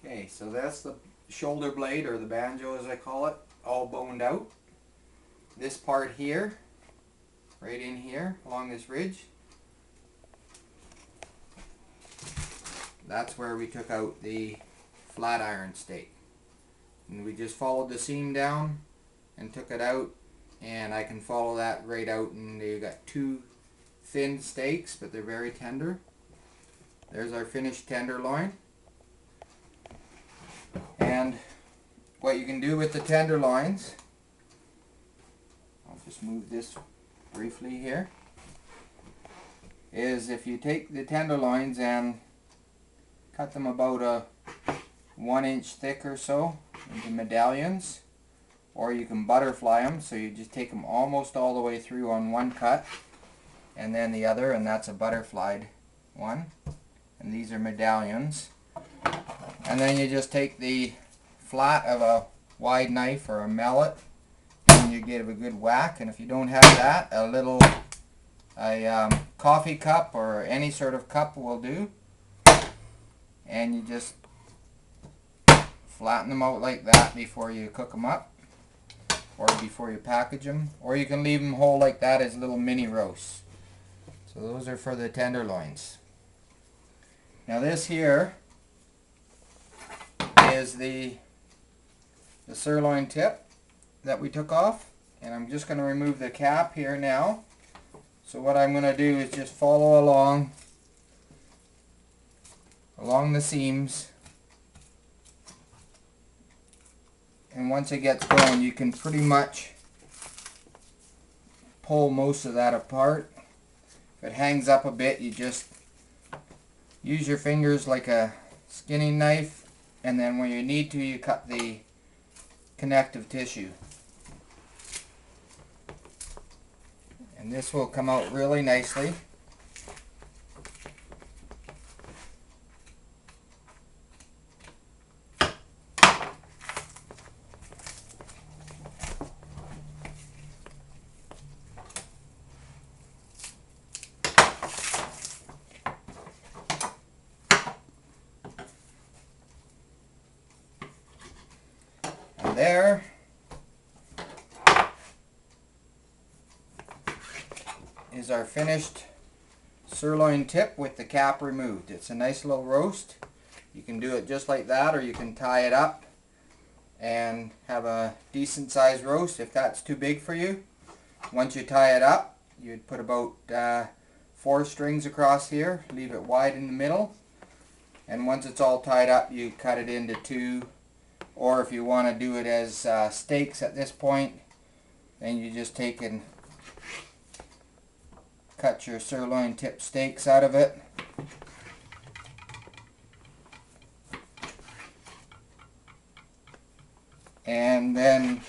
Okay, so that's the shoulder blade, or the banjo as I call it, all boned out. This part here, right in here along this ridge, that's where we took out the flat iron stake. And we just followed the seam down and took it out, and I can follow that right out, and you got two thin stakes, but they're very tender. There's our finished tenderloin. And what you can do with the tenderloins, I'll just move this briefly here, is if you take the tenderloins and cut them about a 1 inch thick or so into medallions, or you can butterfly them, so you just take them almost all the way through on one cut and then the other, and that's a butterflied one, and these are medallions. And then you just take the flat of a wide knife or a mallet and you give a good whack, and if you don't have that, a coffee cup or any sort of cup will do, and you just flatten them out like that before you cook them up or before you package them, or you can leave them whole like that as little mini roasts. So those are for the tenderloins. Now this here is the sirloin tip that we took off, and I'm just going to remove the cap here now. So what I'm going to do is just follow along the seams, and once it gets going you can pretty much pull most of that apart. If it hangs up a bit, you just use your fingers like a skinning knife, and then when you need to, you cut the connective tissue. And this will come out really nicely. There is our finished sirloin tip with the cap removed. It's a nice little roast. You can do it just like that, or you can tie it up and have a decent sized roast if that's too big for you. Once you tie it up, you'd put about 4 strings across here, leave it wide in the middle, and once it's all tied up you cut it into 2. Or if you want to do it as steaks at this point, then you just take and cut your sirloin tip steaks out of it. And then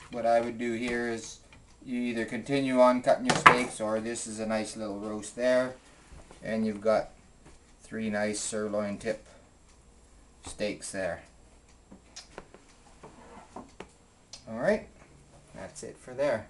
what I would do here is you either continue on cutting your steaks, or this is a nice little roast there, and you've got 3 nice sirloin tip steaks there. Alright, that's it for there.